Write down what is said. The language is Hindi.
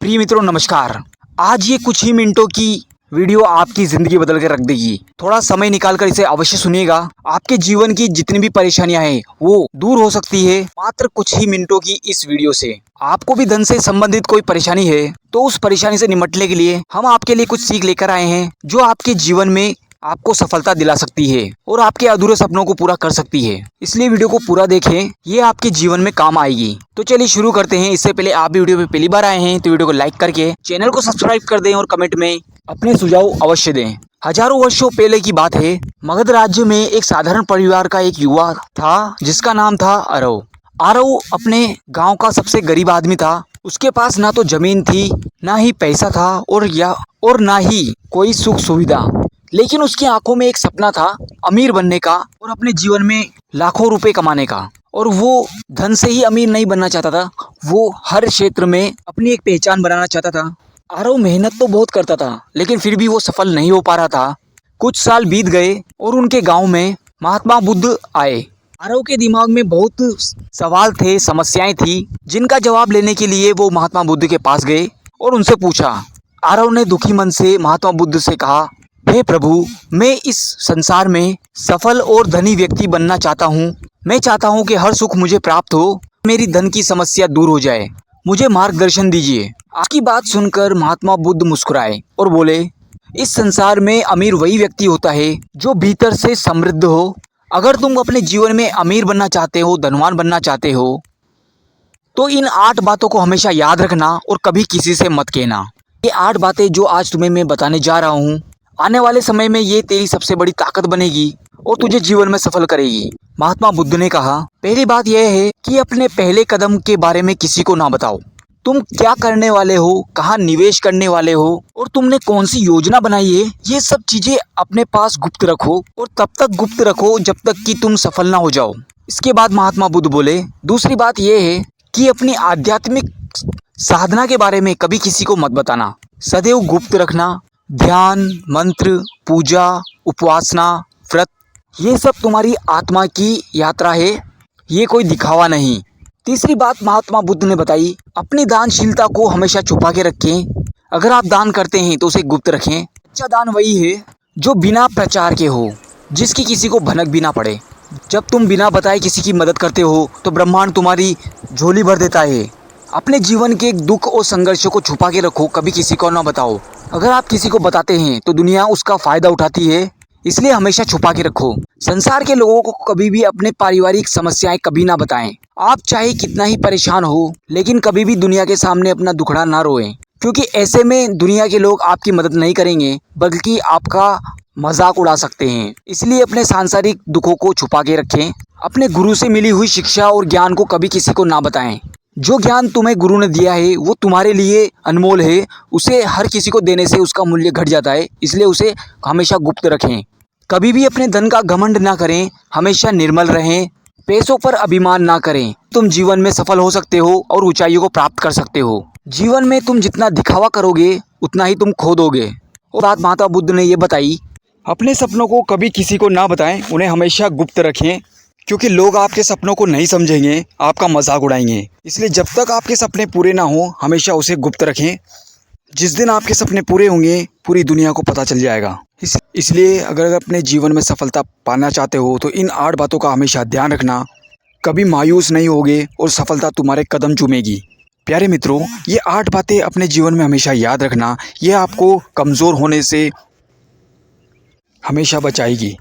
प्रिय मित्रों नमस्कार। आज ये कुछ ही मिनटों की वीडियो आपकी जिंदगी बदल के रख देगी। थोड़ा समय निकाल कर इसे अवश्य सुनिएगा। आपके जीवन की जितनी भी परेशानियां हैं वो दूर हो सकती है मात्र कुछ ही मिनटों की इस वीडियो से। आपको भी धन से संबंधित कोई परेशानी है तो उस परेशानी से निपटने के लिए हम आपके लिए कुछ सीख लेकर आए हैं जो आपके जीवन में आपको सफलता दिला सकती है और आपके अधूरे सपनों को पूरा कर सकती है। इसलिए वीडियो को पूरा देखें, ये आपके जीवन में काम आएगी। तो चलिए शुरू करते हैं। इससे पहले आप वीडियो पे पहली बार आए हैं तो वीडियो को लाइक करके चैनल को सब्सक्राइब कर दें और कमेंट में अपने सुझाव अवश्य दें। हजारों वर्षों पहले की बात है। मगध राज्य में एक साधारण परिवार का एक युवा था जिसका नाम था अरव। अरव अपने गाँव का सबसे गरीब आदमी था। उसके पास ना तो जमीन थी, ना ही पैसा था और ना ही कोई सुख सुविधा, लेकिन उसकी आंखों में एक सपना था अमीर बनने का और अपने जीवन में लाखों रुपए कमाने का। और वो धन से ही अमीर नहीं बनना चाहता था, वो हर क्षेत्र में अपनी एक पहचान बनाना चाहता था। आरव मेहनत तो बहुत करता था लेकिन फिर भी वो सफल नहीं हो पा रहा था। कुछ साल बीत गए और उनके गांव में महात्मा बुद्ध आए। आरव के दिमाग में बहुत सवाल थे, समस्याएं थी, जिनका जवाब लेने के लिए वो महात्मा बुद्ध के पास गए और उनसे पूछा। आरव ने दुखी मन से महात्मा बुद्ध से कहा, हे प्रभु, मैं इस संसार में सफल और धनी व्यक्ति बनना चाहता हूँ। मैं चाहता हूँ कि हर सुख मुझे प्राप्त हो, मेरी धन की समस्या दूर हो जाए, मुझे मार्गदर्शन दीजिए। आपकी बात सुनकर महात्मा बुद्ध मुस्कुराए और बोले, इस संसार में अमीर वही व्यक्ति होता है जो भीतर से समृद्ध हो। अगर तुम अपने जीवन में अमीर बनना चाहते हो, धनवान बनना चाहते हो, तो इन 8 बातों को हमेशा याद रखना और कभी किसी से मत कहना। ये 8 बातें जो आज तुम्हें मैं बताने जा रहा हूँ, आने वाले समय में ये तेरी सबसे बड़ी ताकत बनेगी और तुझे जीवन में सफल करेगी। महात्मा बुद्ध ने कहा, पहली बात यह है कि अपने पहले कदम के बारे में किसी को ना बताओ। तुम क्या करने वाले हो, कहाँ निवेश करने वाले हो और तुमने कौन सी योजना बनाई है, ये सब चीजें अपने पास गुप्त रखो और तब तक गुप्त रखो जब तक कि तुम सफल ना हो जाओ। इसके बाद महात्मा बुद्ध बोले, दूसरी बात यह है कि अपनी आध्यात्मिक साधना के बारे में कभी किसी को मत बताना, सदैव गुप्त रखना। ध्यान, मंत्र, पूजा, उपासना, व्रत, ये सब तुम्हारी आत्मा की यात्रा है, ये कोई दिखावा नहीं। तीसरी बात महात्मा बुद्ध ने बताई, अपनी दानशीलता को हमेशा छुपा के रखें। अगर आप दान करते हैं तो उसे गुप्त रखें। अच्छा दान वही है जो बिना प्रचार के हो, जिसकी किसी को भनक भी ना पड़े। जब तुम बिना बताए किसी की मदद करते हो तो ब्रह्मांड तुम्हारी झोली भर देता है। अपने जीवन के दुख और संघर्षों को छुपा के रखो, कभी किसी को ना बताओ। अगर आप किसी को बताते हैं तो दुनिया उसका फायदा उठाती है, इसलिए हमेशा छुपा के रखो। संसार के लोगों को कभी भी अपने पारिवारिक समस्याएं कभी ना बताएं। आप चाहे कितना ही परेशान हो, लेकिन कभी भी दुनिया के सामने अपना दुखड़ा ना रोएं, क्योंकि ऐसे में दुनिया के लोग आपकी मदद नहीं करेंगे बल्कि आपका मजाक उड़ा सकते हैं। इसलिए अपने सांसारिक दुखों को छुपा के रखें। अपने गुरु से मिली हुई शिक्षा और ज्ञान को कभी किसी को ना बताएं। जो ज्ञान तुम्हें गुरु ने दिया है वो तुम्हारे लिए अनमोल है, उसे हर किसी को देने से उसका मूल्य घट जाता है, इसलिए उसे हमेशा गुप्त रखें। कभी भी अपने धन का घमंड ना करें, हमेशा निर्मल रहें। पैसों पर अभिमान ना करें। तुम जीवन में सफल हो सकते हो और ऊंचाइयों को प्राप्त कर सकते हो। जीवन में तुम जितना दिखावा करोगे उतना ही तुम खो दोगे। और बात महात्मा बुद्ध ने ये बताई, अपने सपनों को कभी किसी को ना बताएं, उन्हें हमेशा गुप्त रखें, क्योंकि लोग आपके सपनों को नहीं समझेंगे, आपका मजाक उड़ाएंगे। इसलिए जब तक आपके सपने पूरे ना हो हमेशा उसे गुप्त रखें। जिस दिन आपके सपने पूरे होंगे पूरी दुनिया को पता चल जाएगा। इसलिए अगर अपने जीवन में सफलता पाना चाहते हो तो इन 8 बातों का हमेशा ध्यान रखना। कभी मायूस नहीं होगे और सफलता तुम्हारे कदम चूमेगी। प्यारे मित्रों, ये 8 बातें अपने जीवन में हमेशा याद रखना, ये आपको कमज़ोर होने से हमेशा बचाएगी।